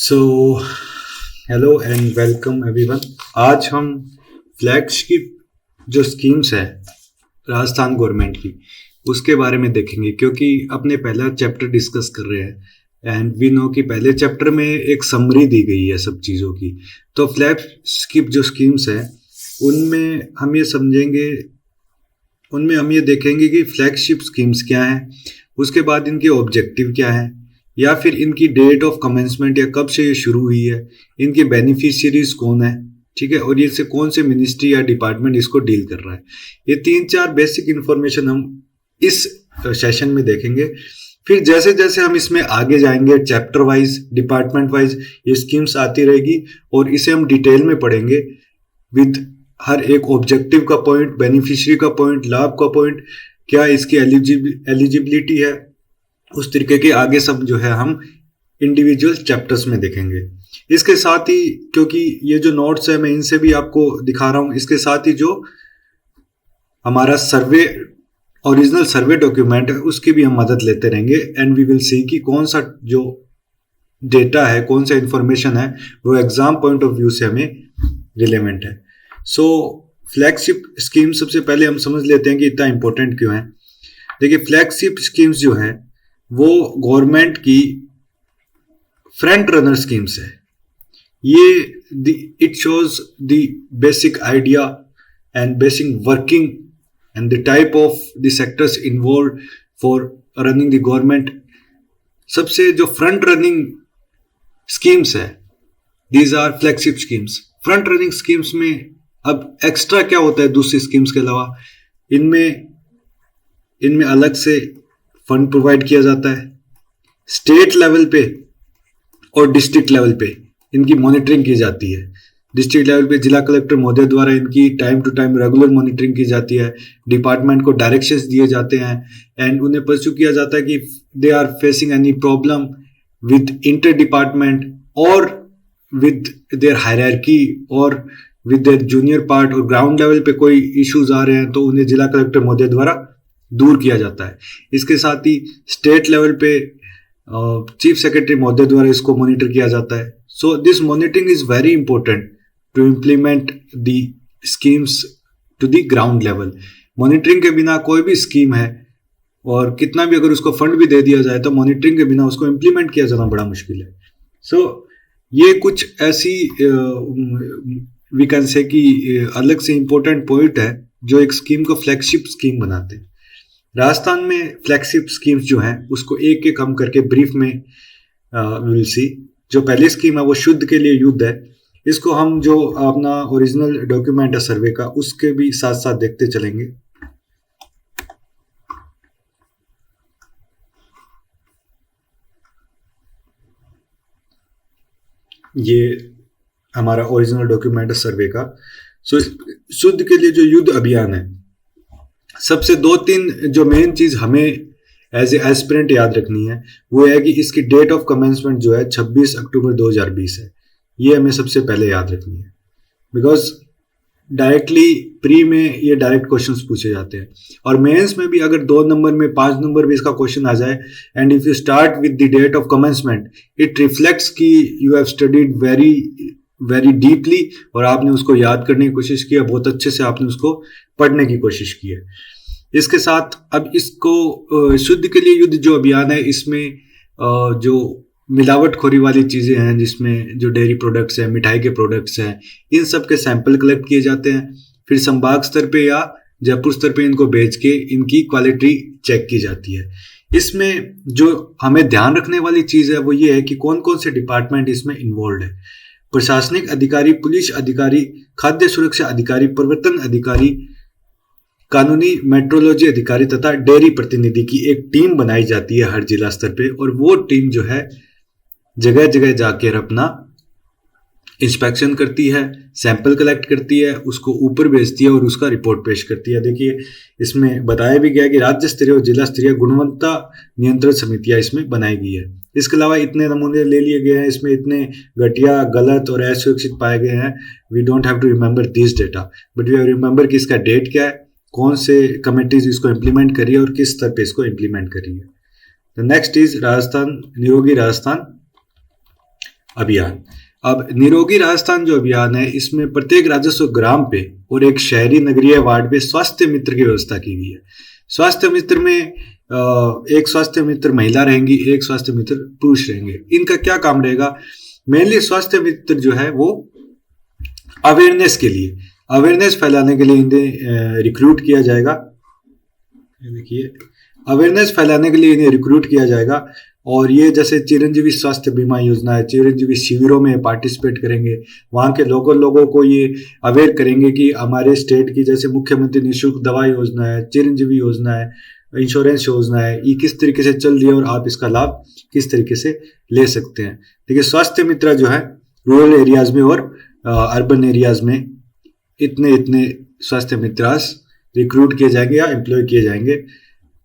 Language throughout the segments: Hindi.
So hello and welcome everyone. आज हम फ्लैगशिप जो स्कीम्स है राजस्थान गवर्नमेंट की उसके बारे में देखेंगे, क्योंकि अपने पहला चैप्टर डिस्कस कर रहे हैं एंड वी नो कि पहले चैप्टर में एक समरी दी गई है सब चीज़ों की। तो फ्लैगशिप जो स्कीम्स है उनमें हम ये समझेंगे, उनमें हम ये देखेंगे कि फ्लैगशिप स्कीम्स क्या हैं, उसके बाद इनके ऑब्जेक्टिव क्या हैं, या फिर इनकी डेट ऑफ कमेंसमेंट या कब से ये शुरू हुई है, इनके बेनिफिशियरीज कौन है, ठीक है, और ये से कौन से मिनिस्ट्री या डिपार्टमेंट इसको डील कर रहा है। ये 3-4 बेसिक इंफॉर्मेशन हम इस सेशन में देखेंगे। फिर जैसे जैसे हम इसमें आगे जाएंगे चैप्टर वाइज डिपार्टमेंट वाइज ये स्कीम्स आती रहेगी और इसे हम डिटेल में पढ़ेंगे विद हर एक ऑब्जेक्टिव का पॉइंट, बेनिफिशियरी का पॉइंट, लाभ का पॉइंट, क्या इसकी एलिजिबिलिटी है, उस तरीके के आगे सब जो है हम इंडिविजुअल चैप्टर्स में देखेंगे। इसके साथ ही, क्योंकि ये जो नोट्स है मैं इनसे भी आपको दिखा रहा हूं, इसके साथ ही जो हमारा सर्वे ओरिजिनल सर्वे डॉक्यूमेंट है उसकी भी हम मदद लेते रहेंगे एंड वी विल सी कि कौन सा जो डेटा है, कौन सा इंफॉर्मेशन है वो एग्जाम पॉइंट ऑफ व्यू से हमें रिलेवेंट है। सो फ्लैगशिप स्कीम सबसे पहले हम समझ लेते हैं कि इतना इंपॉर्टेंट क्यों है। देखिए, फ्लैगशिप स्कीम्स जो है वो गवर्नमेंट की फ्रंट रनर स्कीम्स है। ये it shows the basic idea and basic working and the type of the sectors involve for running the government. सबसे जो फ्रंट रनिंग स्कीम्स है these are flagship schemes. Front running schemes में अब एक्स्ट्रा क्या होता है दूसरी स्कीम्स के अलावा, इनमें अलग से फंड प्रोवाइड किया जाता है। स्टेट लेवल पे और डिस्ट्रिक्ट लेवल पे इनकी मॉनिटरिंग की जाती है। डिस्ट्रिक्ट लेवल पे जिला कलेक्टर महोदय द्वारा इनकी time to time regular monitoring की जाती है। डिपार्टमेंट को डायरेक्शंस दिए जाते हैं एंड उन्हें परस्यू किया जाता है कि they are facing any problem with inter department और विद देयर हायरार्की और विद देयर जूनियर पार्ट, और ग्राउंड लेवल पे कोई इश्यूज आ रहे हैं तो उन्हें जिला कलेक्टर महोदय द्वारा दूर किया जाता है। इसके साथ ही स्टेट लेवल पे चीफ सेक्रेटरी महोदय द्वारा इसको मॉनिटर किया जाता है। So this monitoring is very important to implement the schemes to the ground level. Monitoring के बिना कोई भी स्कीम है और कितना भी अगर उसको फंड भी दे दिया जाए तो मॉनिटरिंग के बिना उसको इम्प्लीमेंट किया जाना बड़ा मुश्किल है। सो ये कुछ ऐसी वी कैन से कि अलग से इंपॉर्टेंट पॉइंट है जो एक स्कीम को फ्लैगशिप स्कीम बनाते हैं। राजस्थान में फ्लैगशिप स्कीम्स जो हैं उसको एक एक हम करके ब्रीफ में विल सी। जो पहली स्कीम है वो शुद्ध के लिए युद्ध है। इसको हम जो अपना ओरिजिनल डॉक्यूमेंट है सर्वे का उसके भी साथ साथ देखते चलेंगे। ये हमारा ओरिजिनल डॉक्यूमेंट है सर्वे का। सो शुद्ध के लिए जो युद्ध अभियान है, सबसे 2-3 जो मेन चीज हमें एज एस्पिरेंट याद रखनी है वो है कि इसकी डेट ऑफ कमेंसमेंट जो है 26 अक्टूबर 2020 है। ये हमें सबसे पहले याद रखनी है बिकॉज डायरेक्टली प्री में ये डायरेक्ट क्वेश्चंस पूछे जाते हैं और मेंस में भी अगर 2 नंबर में 5 नंबर में इसका क्वेश्चन आ जाए and if you start with the date of commencement it reflects कि you have studied very very deeply और आपने उसको याद करने की कोशिश की है, बहुत अच्छे से आपने उसको पढ़ने की कोशिश की है। इसके साथ अब इसको शुद्ध के लिए युद्ध जो अभियान है इसमें जो मिलावटखोरी वाली चीज़ें हैं, जिसमें जो डेयरी प्रोडक्ट्स हैं, मिठाई के प्रोडक्ट्स हैं, इन सब के सैंपल कलेक्ट किए जाते हैं। फिर संभाग स्तर पे या जयपुर स्तर पे इनको बेच के इनकी क्वालिटी चेक की जाती है। इसमें जो हमें ध्यान रखने वाली चीज़ है वो ये है कि कौन कौन से डिपार्टमेंट इसमें इन्वॉल्व है। प्रशासनिक अधिकारी, पुलिस अधिकारी, खाद्य सुरक्षा अधिकारी, प्रवर्तन अधिकारी, कानूनी मेट्रोलॉजी अधिकारी तथा डेयरी प्रतिनिधि की एक टीम बनाई जाती है हर जिला स्तर पे और वो टीम जो है जगह जगह जाकर अपना इंस्पेक्शन करती है, सैंपल कलेक्ट करती है, उसको ऊपर भेजती है और उसका रिपोर्ट पेश करती है। देखिए, इसमें बताया भी गया कि राज्य स्तरीय और जिला स्तरीय गुणवत्ता नियंत्रण समितियां इसमें बनाई गई है। इसके अलावा इतने नमूने ले लिए गए हैं, इसमें इतने घटिया, गलत और असुरक्षित पाए गए हैं। We don't have to remember this data but we have remember कि इसका डेट क्या है, कौन से कमेटीज इसको इम्प्लीमेंट करी है और किस स्तर पे इसको इम्प्लीमेंट करी है। द नेक्स्ट इज राजस्थान, निरोगी राजस्थान अभियान। अब निरोगी राजस्थान जो अभियान है, इसमें प्रत्येक राजस्व ग्राम पे और एक शहरी नगरीय वार्ड पे स्वास्थ्य मित्र की व्यवस्था की गई है। स्वास्थ्य मित्र में एक स्वास्थ्य मित्र महिला रहेंगी, एक स्वास्थ्य मित्र पुरुष रहेंगे। इनका क्या काम रहेगा? मेनली स्वास्थ्य मित्र जो है वो अवेयरनेस के लिए, अवेयरनेस फैलाने के लिए इन्हें रिक्रूट किया जाएगा। देखिए, अवेयरनेस फैलाने के लिए इन्हें रिक्रूट किया जाएगा। और ये जैसे चिरंजीवी स्वास्थ्य बीमा योजना है, चिरंजीवी शिविरों में पार्टिसिपेट करेंगे, वहाँ के लोगों को ये अवेयर करेंगे कि हमारे स्टेट की जैसे मुख्यमंत्री निःशुल्क दवा योजना है, चिरंजीवी योजना है, इंश्योरेंस योजना है, ये किस तरीके से चल रही है और आप इसका लाभ किस तरीके से ले सकते हैं। देखिए, स्वास्थ्य मित्र जो है रूरल एरियाज में और अर्बन एरियाज में इतने स्वास्थ्य मित्रास रिक्रूट किए जाएंगे या एम्प्लॉय किए जाएंगे।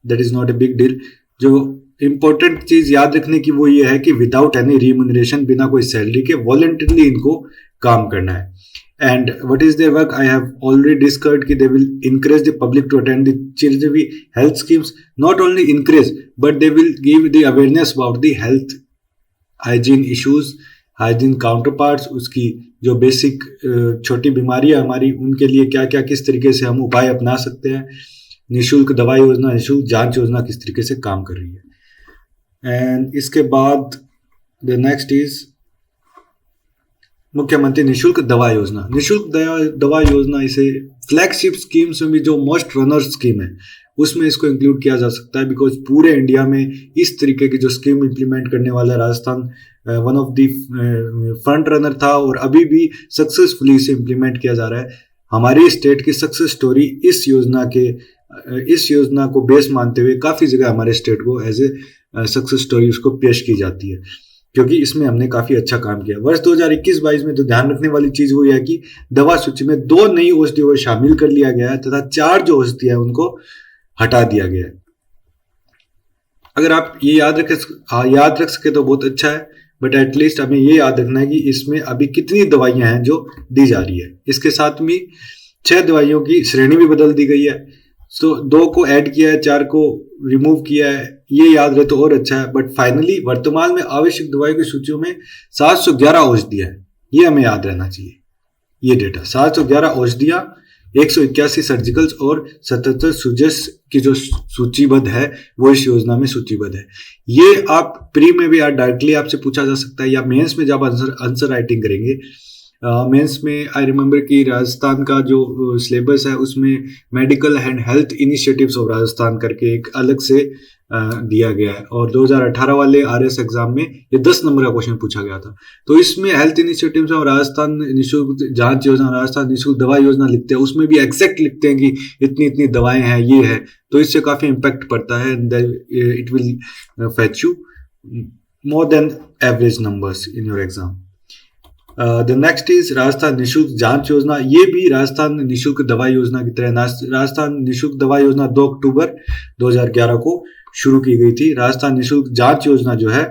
That is not a big deal. जो इंपॉर्टेंट चीज याद रखने की वो ये है कि विदाउट एनी रिम्यूनरेशन, बिना कोई सैलरी के वॉलंटरली इनको काम करना है। And what is their work? I have already discussed कि they will encourage the public to attend the Chiranjeevi health schemes. Not only encourage, but they will give the awareness about the health hygiene issues, hygiene counterparts, उसकी जो बेसिक छोटी बीमारियां हमारी, उनके लिए क्या क्या किस तरीके से हम उपाय अपना सकते हैं। निःशुल्क दवा योजना, निःशुल्क जांच योजना किस तरीके से काम कर रही है। एंड इसके बाद द नेक्स्ट इज मुख्यमंत्री निःशुल्क दवा योजना। निःशुल्क दवा योजना इसे फ्लैगशिप स्कीम्स में भी जो मोस्ट रनर स्कीम है उसमें इसको इंक्लूड किया जा सकता है, बिकॉज पूरे इंडिया में इस तरीके की जो स्कीम इंप्लीमेंट करने वाला Rajasthan one of the front runner था और अभी भी सक्सेसफुली इसे इंप्लीमेंट किया जा रहा है। हमारी स्टेट की सक्सेस स्टोरी इस योजना को बेस मानते हुए काफ़ी जगह हमारे स्टेट को एज ए सक्सेस स्टोरी उसको पेश की जाती है, क्योंकि इसमें हमने काफ़ी अच्छा काम किया। वर्ष 2021-22 में जो ध्यान रखने वाली चीज़ वो यह है कि दवा सूची में 2 नई औषधियों को शामिल कर लिया गया है तथा 4 जो औषधि है उनको हटा दिया गया है। अगर आप ये याद रख सके तो बहुत अच्छा है, बट एटलीस्ट हमें ये याद रखना है कि इसमें अभी कितनी दवाइयां हैं जो दी जा रही है। इसके साथ में 6 दवाइयों की श्रेणी भी बदल दी गई है। तो 2 को ऐड किया है, 4 को रिमूव किया है, ये याद रहे तो और अच्छा है। बट फाइनली वर्तमान में आवश्यक दवाइयों की सूचियों में 711 औषधियां हैं, ये हमें याद रहना चाहिए। ये डेटा 711 औषधियां, 181 सर्जिकल्स और 77 सुजस की जो सूचीबद्ध है वो इस योजना में सूचीबद्ध है। ये आप प्री में भी डायरेक्टली आपसे पूछा जा सकता है या मेंस में जब आंसर राइटिंग करेंगे। मेंस में आई रिमेंबर कि राजस्थान का जो सिलेबस है उसमें medical and health initiatives of Rajasthan करके एक अलग से दिया गया है, और 2018 वाले आरएस एग्जाम में ये 10 नंबर का क्वेश्चन पूछा गया था। तो इसमें हेल्थ इनिशिएटिव्स और राजस्थान निःशुल्क जांच योजना, राजस्थान निःशुल्क दवा योजना लिखते हैं, उसमें भी एग्जैक्ट लिखते हैं कि इतनी इतनी दवाएं हैं, ये है। तो इससे काफी इम्पैक्ट पड़ता है। It will fetch you more than average numbers in your exam. The next is Rajasthan निःशुल्क जांच योजना। ये भी राजस्थान निःशुल्क दवा योजना की तरह राजस्थान निःशुल्क दवा योजना 2 अक्टूबर 2011 को शुरू की गई थी। राजस्थान निःशुल्क जांच योजना जो है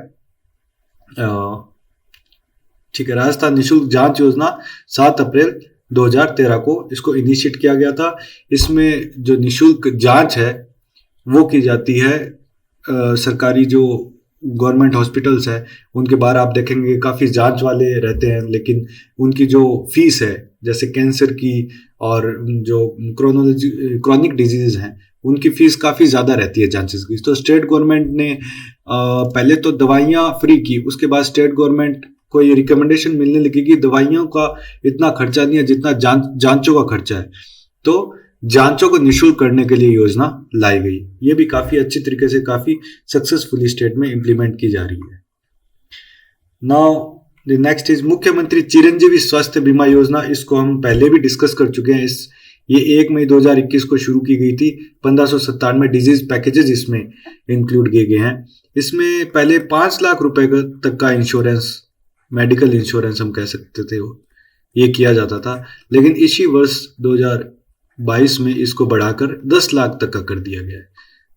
ठीक है, राजस्थान निःशुल्क जांच योजना 7 अप्रैल 2013 को इसको इनिशिएट किया गया था। इसमें जो निःशुल्क जांच है वो की जाती है सरकारी जो गवर्नमेंट हॉस्पिटल्स है उनके बाहर आप देखेंगे काफ़ी जांच वाले रहते हैं, लेकिन उनकी जो फीस है जैसे कैंसर की और जो क्रॉनिक डिजीज हैं उनकी फीस काफ़ी ज़्यादा रहती है जांचेस की। तो स्टेट गवर्नमेंट ने पहले तो दवाइयाँ फ्री की, उसके बाद स्टेट गवर्नमेंट को ये रिकमेंडेशन मिलने लगी कि दवाइयों का इतना खर्चा नहीं है जितना जांचों का खर्चा है, तो जांचों को निःशुल्क करने के लिए योजना लाई गई। ये भी काफी अच्छी तरीके से काफी सक्सेसफुली स्टेट में इंप्लीमेंट की जा रही है। नाउ द नेक्स्ट इज मुख्यमंत्री चिरंजीवी स्वास्थ्य बीमा योजना। इसको हम पहले भी डिस्कस कर चुके हैं। ये 1 मई 2021 को शुरू की गई थी। 1597 डिजीज पैकेजेस इसमें इंक्लूड किए गए हैं। इसमें पहले 5 लाख रुपए तक का इंश्योरेंस, मेडिकल इंश्योरेंस हम कह सकते थे, ये किया जाता था, लेकिन इसी वर्ष 2022 में इसको बढ़ाकर 10 लाख तक का कर दिया गया है।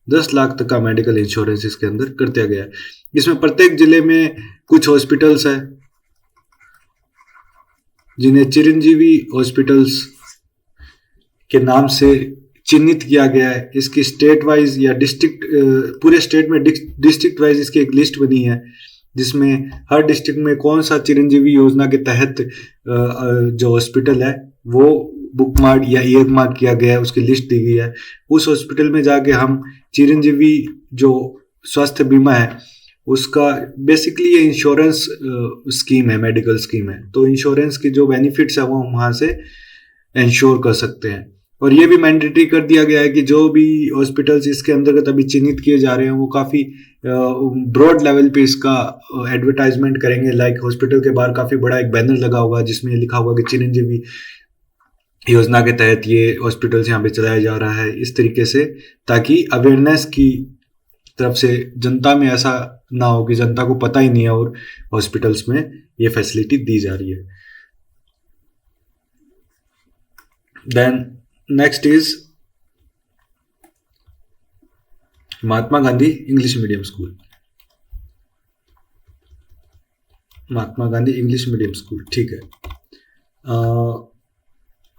10 लाख तक का मेडिकल इंश्योरेंस इसके अंदर कर दिया गया है। इसमें प्रत्येक जिले में कुछ हॉस्पिटल्स है जिन्हें चिरंजीवी हॉस्पिटल्स के नाम से चिन्हित किया गया है। इसकी स्टेट वाइज या डिस्ट्रिक्ट, पूरे स्टेट में डिस्ट्रिक्ट वाइज इसकी एक लिस्ट बनी है जिसमें हर डिस्ट्रिक्ट में कौन सा चिरंजीवी योजना के तहत जो हॉस्पिटल है वो बुक मार्क या ईयर मार्क किया गया है, उसकी लिस्ट दी गई है। उस हॉस्पिटल में जाके हम चिरंजीवी जो स्वास्थ्य बीमा है उसका बेसिकली ये इंश्योरेंस स्कीम है, मेडिकल स्कीम है, तो इंश्योरेंस की जो बेनिफिट्स है वो हम वहाँ से इंश्योर कर सकते हैं। और ये भी मैंडेटरी कर दिया गया है कि जो भी हॉस्पिटल्स इसके अंतर्गत अभी चिन्हित किए जा रहे हैं वो काफ़ी ब्रॉड लेवल पे इसका एडवर्टाइजमेंट करेंगे। लाइक हॉस्पिटल के बाहर काफ़ी बड़ा एक बैनर लगा होगा जिसमें लिखा होगा कि चिरंजीवी योजना के तहत ये हॉस्पिटल्स यहाँ पे चलाया जा रहा है, इस तरीके से, ताकि अवेयरनेस की तरफ से जनता में ऐसा ना हो कि जनता को पता ही नहीं है और हॉस्पिटल्स में ये फैसिलिटी दी जा रही है। Then next is Mahatma Gandhi English medium school. Mahatma Gandhi English medium school, ठीक है।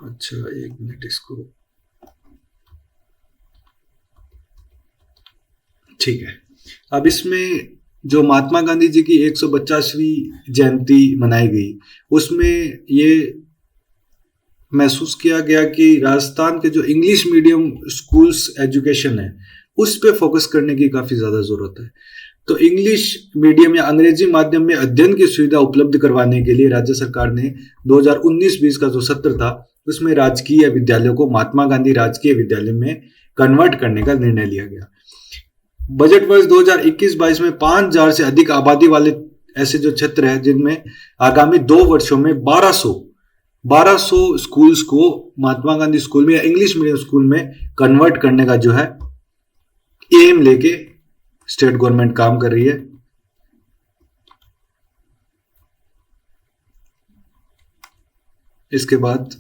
अच्छा एक मिनट, इसको ठीक है। अब इसमें जो महात्मा गांधी जी की 150वीं जयंती मनाई गई, उसमें ये महसूस किया गया कि राजस्थान के जो इंग्लिश मीडियम स्कूल्स एजुकेशन है उस पे फोकस करने की काफ़ी ज़्यादा ज़रूरत है। तो इंग्लिश मीडियम या अंग्रेजी माध्यम में अध्ययन की सुविधा उपलब्ध करवाने के लिए राज्य सरकार ने 2019-20 का जो सत्र था उसमें राजकीय विद्यालयों को महात्मा गांधी राजकीय विद्यालय में कन्वर्ट करने का निर्णय लिया गया। बजट वर्ष 2021-22 में 5,000 से अधिक आबादी वाले ऐसे जो क्षेत्र है जिनमें आगामी 2 वर्षों में 1200 स्कूल्स को महात्मा गांधी स्कूल में या इंग्लिश मीडियम स्कूल में कन्वर्ट करने का जो है एम लेके स्टेट गवर्नमेंट काम कर रही है। इसके बाद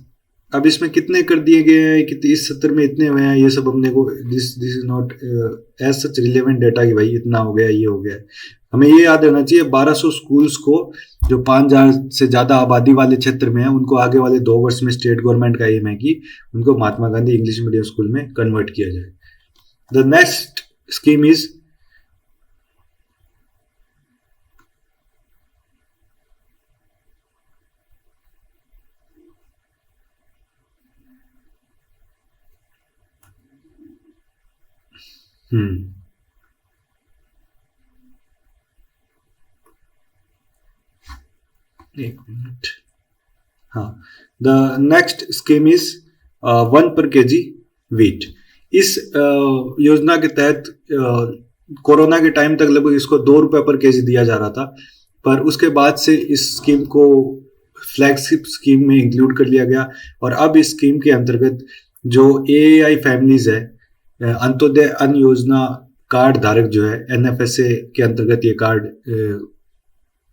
अब इसमें कितने कर दिए गए हैं, कितने इस सत्र में इतने हुए हैं, ये सब अपने को this is not as such relevant data कि भाई इतना हो गया, ये हो गया। हमें ये याद रहना चाहिए 1200 स्कूल्स को जो 5,000 से ज्यादा आबादी वाले क्षेत्र में है उनको आगे वाले 2 वर्ष में स्टेट गवर्नमेंट का एम है कि उनको महात्मा गांधी इंग्लिश मीडियम स्कूल में कन्वर्ट किया जाए। द नेक्स्ट स्कीम इज एक मिनट, हाँ। द नेक्स्ट स्कीम इज 1 पर केजी वीट। इस योजना के तहत कोरोना के टाइम तक लगभग इसको 2 रुपए पर केजी दिया जा रहा था, पर उसके बाद से इस स्कीम को फ्लैगशिप स्कीम में इंक्लूड कर लिया गया। और अब इस स्कीम के अंतर्गत जो एआई फैमिलीज है, अंत्योदय अन्न योजना कार्ड धारक जो है, एनएफएसए के अंतर्गत ये कार्ड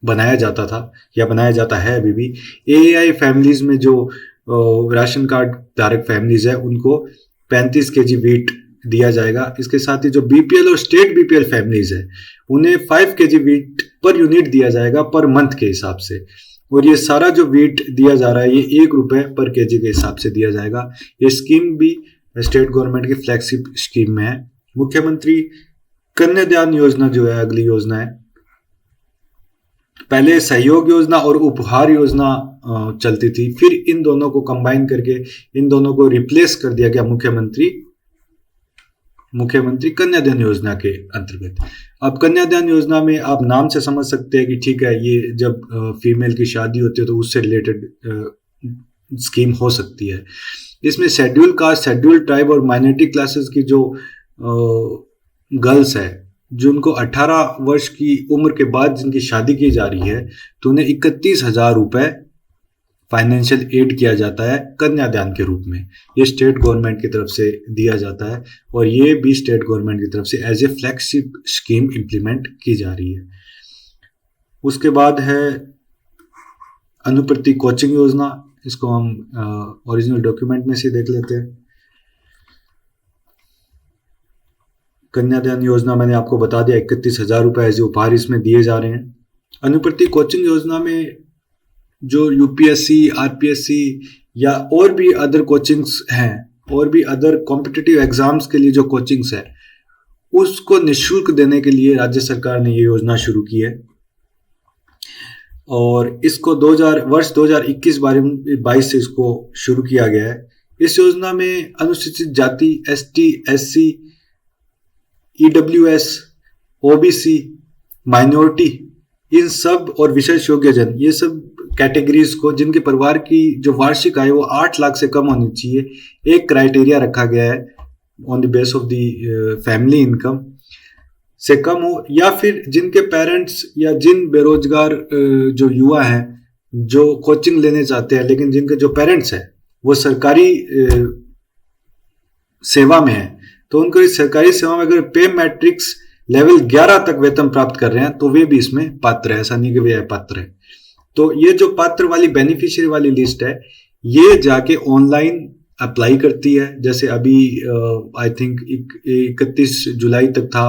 बनाया जाता था या बनाया जाता है अभी भी। एआई फैमिलीज में जो राशन कार्ड धारक फैमिलीज है उनको 35 केजी वीट दिया जाएगा। इसके साथ ही जो बीपीएल और स्टेट बीपीएल फैमिलीज है उन्हें 5 केजी वीट पर यूनिट दिया जाएगा पर मंथ के हिसाब से। और ये सारा जो वीट दिया जा रहा है ये 1 रुपए पर केजी के हिसाब से दिया जाएगा। ये स्कीम भी स्टेट गवर्नमेंट की फ्लैगशिप स्कीम में है। मुख्यमंत्री कन्यादान योजना जो है अगली योजना है। पहले सहयोग योजना और उपहार योजना चलती थी, फिर इन दोनों को कंबाइन करके इन दोनों को रिप्लेस कर दिया गया मुख्यमंत्री कन्यादान योजना के अंतर्गत। अब कन्यादान योजना में आप नाम से समझ सकते हैं कि ठीक है, ये जब फीमेल की शादी होती है तो उससे रिलेटेड स्कीम हो सकती है। इसमें शेड्यूल कास्ट, शेड्यूल ट्राइब और माइनॉरिटी क्लासेस की जो गर्ल्स है जिनको 18 वर्ष की उम्र के बाद जिनकी शादी की जा रही है तो उन्हें 31,000 रुपए फाइनेंशियल एड किया जाता है कन्यादान के रूप में। ये स्टेट गवर्नमेंट की तरफ से दिया जाता है और ये भी स्टेट गवर्नमेंट की तरफ से as a flagship scheme implement की जा रही है। उसके बाद है अनुप्रति कोचिंग योजना। इसको हम ओरिजिनल डॉक्यूमेंट में से देख लेते हैं। कन्यादान योजना मैंने आपको बता दिया, 31,000 रुपए एज ए उपहार इसमें दिए जा रहे हैं। अनुप्रति कोचिंग योजना में जो यूपीएससी, आरपीएससी या और भी अदर कोचिंग्स हैं और भी अदर कॉम्पिटिटिव एग्जाम्स के लिए जो कोचिंग्स है उसको निःशुल्क देने के लिए राज्य सरकार ने ये योजना शुरू की है। और इसको 2000 वर्ष 2021-22 से इसको शुरू किया गया है। इस योजना में अनुसूचित जाति, ST, SC, EWS, OBC, minority, इन सब और विशेष योग्यजन, ये सब कैटेगरीज को जिनके परिवार की जो वार्षिक आय वो 8 लाख से कम होनी चाहिए, एक क्राइटेरिया रखा गया है on the base of the family income से कम हो, या फिर जिनके पेरेंट्स या जिन बेरोजगार जो युवा हैं जो कोचिंग लेने चाहते हैं लेकिन जिनके जो पेरेंट्स हैं वो सरकारी सेवा में है, तो उनको इस सरकारी सेवा में अगर पे मैट्रिक्स लेवल 11 तक वेतन प्राप्त कर रहे हैं तो वे भी इसमें पात्र है। ऐसा नहीं कि वे अपात्र है। तो ये जो पात्र वाली बेनिफिशियरी वाली लिस्ट है ये जाके ऑनलाइन अप्लाई करती है। जैसे अभी आई थिंक 31 जुलाई तक था,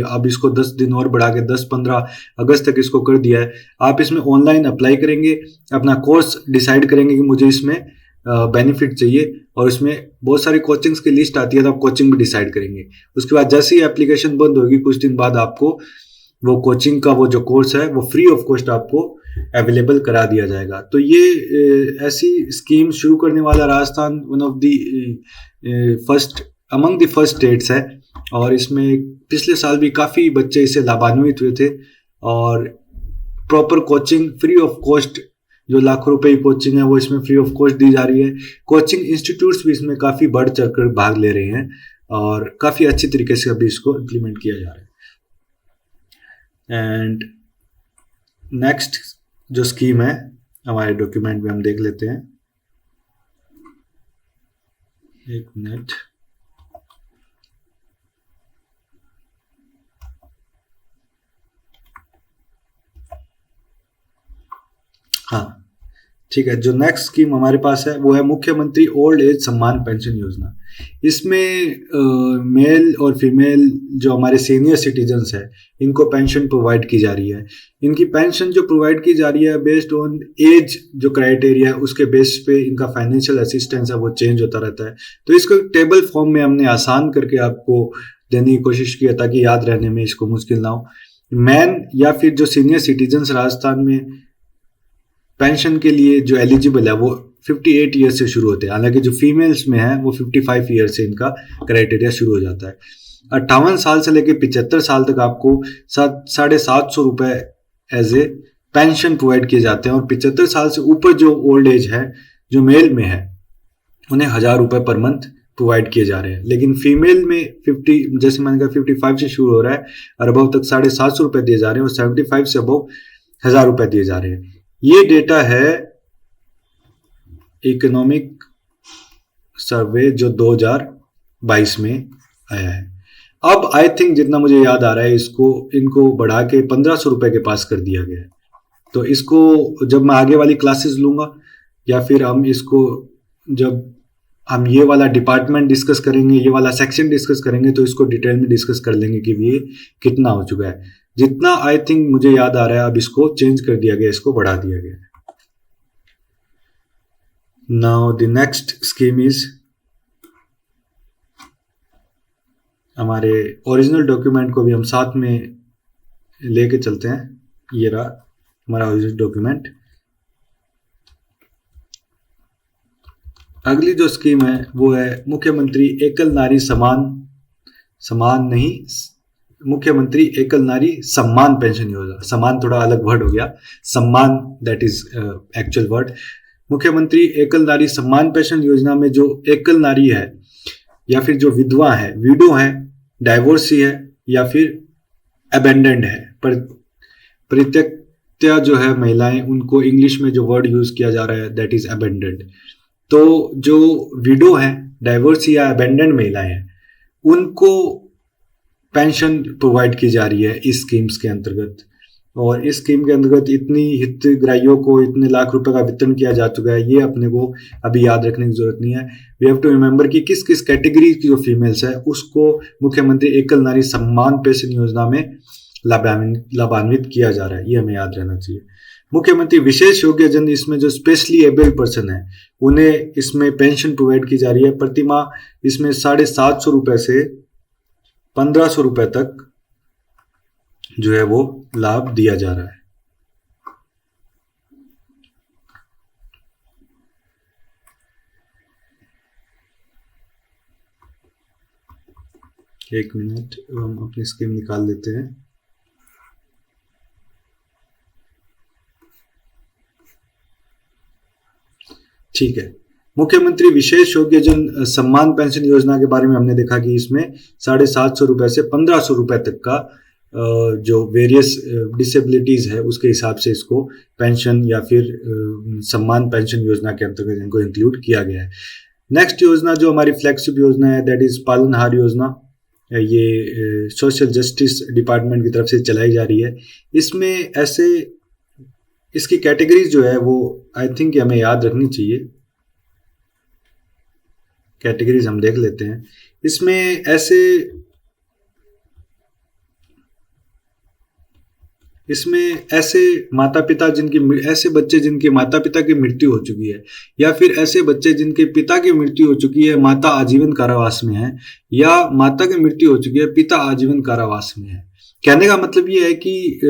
अब इसको 10 दिन और बढ़ा के 10-15 अगस्त तक इसको कर दिया है। आप इसमें ऑनलाइन अप्लाई करेंगे, अपना कोर्स डिसाइड करेंगे कि मुझे इसमें बेनिफिट चाहिए, और इसमें बहुत सारी कोचिंग्स की लिस्ट आती है तो आप कोचिंग भी डिसाइड करेंगे। उसके बाद जैसे ही एप्लीकेशन बंद होगी कुछ दिन बाद आपको वो कोचिंग का वो जो कोर्स है वो फ्री ऑफ कॉस्ट आपको अवेलेबल करा दिया जाएगा। तो ये ऐसी स्कीम शुरू करने वाला Rajasthan one of the first among the first states है, और इसमें पिछले साल भी काफ़ी बच्चे इससे लाभान्वित हुए थे। और proper coaching free of cost, जो लाखों रुपए की कोचिंग है वो इसमें फ्री ऑफ कॉस्ट दी जा रही है। कोचिंग इंस्टीट्यूट्स भी इसमें काफ़ी बढ़ चढ़ कर भाग ले रहे हैं और काफ़ी अच्छी तरीके से अभी इसको इम्प्लीमेंट किया जा रहा है। एंड नेक्स्ट जो स्कीम है हमारे डॉक्यूमेंट में हम देख लेते हैं, एक मिनट। हाँ ठीक है, जो नेक्स्ट स्कीम हमारे पास है वो है मुख्यमंत्री ओल्ड एज सम्मान पेंशन योजना। इसमें मेल और फीमेल जो हमारे सीनियर सिटीजन्स हैं इनको पेंशन प्रोवाइड की जा रही है। इनकी पेंशन जो प्रोवाइड की जा रही है बेस्ड ऑन एज जो क्राइटेरिया है उसके बेस पे इनका फाइनेंशियल असिस्टेंस है वो चेंज होता रहता है। तो इसको टेबल फॉर्म में हमने आसान करके आपको देने की कोशिश की है ताकि याद रहने में इसको मुश्किल ना हो। मैन या फिर जो सीनियर सिटीजन्स राजस्थान में पेंशन के लिए जो एलिजिबल है वो 58 ईयर से शुरू होते हैं, हालांकि जो फीमेल्स में है वो 55 ईयर से इनका क्राइटेरिया शुरू हो जाता है। 58 साल से लेकर 75 साल तक आपको 750 रुपए एज ए पेंशन प्रोवाइड किए जाते हैं, और 75 साल से ऊपर जो ओल्ड एज है जो मेल में है उन्हें 1000 रुपए पर मंथ प्रोवाइड किए जा रहे हैं। लेकिन फीमेल में 50 जैसे मैंने कहा 55 से शुरू हो रहा है और अबव तक 750 रुपए दिए जा रहे हैं, और 75 से अबव 1000 रुपए दिए जा रहे हैं। ये डेटा है इकोनॉमिक सर्वे जो 2022 में आया है। अब आई थिंक जितना मुझे याद आ रहा है इनको बढ़ा के 1500 रुपए के पास कर दिया गया है। तो इसको जब मैं आगे वाली क्लासेस लूंगा या फिर हम इसको जब हम ये वाला डिपार्टमेंट डिस्कस करेंगे, ये वाला सेक्शन डिस्कस करेंगे, तो इसको डिटेल में डिस्कस कर लेंगे कि ये कितना हो चुका है। जितना आई थिंक मुझे याद आ रहा है अब इसको चेंज कर दिया गया, इसको बढ़ा दिया गया। Now the next scheme is, हमारे ओरिजिनल डॉक्यूमेंट को भी हम साथ में लेके चलते हैं। ये रहा हमारा ओरिजिनल डॉक्यूमेंट। अगली जो स्कीम है वो है मुख्यमंत्री एकल नारी मुख्यमंत्री एकल नारी सम्मान पेंशन योजना। सम्मान थोड़ा अलग वर्ड हो गया, सम्मान दैट इज एक्चुअल वर्ड। मुख्यमंत्री एकल नारी सम्मान पेंशन योजना में जो एकल नारी है या फिर जो विधवा है, विडो है, डाइवोर्सी है या फिर अबेंडेंड है, परित्यक्ता जो है महिलाएं, उनको इंग्लिश में जो वर्ड यूज किया जा रहा है दैट इज अबेंडेंड। तो जो विडो है, डाइवोर्सी या अबेंडेंड महिलाएं हैं उनको पेंशन प्रोवाइड की जा रही है इस स्कीम्स के अंतर्गत। और इस स्कीम के अंतर्गत इतनी हितग्राहियों को इतने लाख रुपए का वितरण किया जा चुका है, ये अपने को अभी याद रखने की जरूरत नहीं है। वी हैव टू रिमेंबर कि किस किस कैटेगरी की जो फीमेल्स है उसको मुख्यमंत्री एकल नारी सम्मान पेंशन योजना में लाभान्वित किया जा रहा है, ये हमें याद रहना चाहिए। मुख्यमंत्री विशेष योग्यजन, इसमें जो स्पेशली एबल्ड पर्सन है उन्हें इसमें पेंशन प्रोवाइड की जा रही है। प्रतिमाह इसमें 750 रुपए से 1500 रुपए तक जो है वो लाभ दिया जा रहा है। एक मिनट, हम अपनी स्कीम निकाल लेते हैं। ठीक है, मुख्यमंत्री विशेष योग्यजन सम्मान पेंशन योजना के बारे में हमने देखा कि इसमें 750 रुपए से 1500 रुपए तक का जो वेरियस डिसेबिलिटीज है उसके हिसाब से इसको पेंशन या फिर सम्मान पेंशन योजना के अंतर्गत इनको इंक्लूड किया गया है। नेक्स्ट योजना जो हमारी फ्लैगशिप योजना है दैट इज पालनहार योजना। ये सोशल जस्टिस डिपार्टमेंट की तरफ से चलाई जा रही है। इसमें ऐसे इसकी कैटेगरीज जो है वो आई थिंक हमें याद रखनी चाहिए। कैटेगरीज हम देख लेते हैं। इसमें ऐसे माता पिता ऐसे बच्चे जिनके माता पिता की मृत्यु हो चुकी है, या फिर ऐसे बच्चे जिनके पिता की मृत्यु हो चुकी है, माता आजीवन कारावास में है, या माता की मृत्यु हो चुकी है, पिता आजीवन कारावास में है। कहने का मतलब ये है कि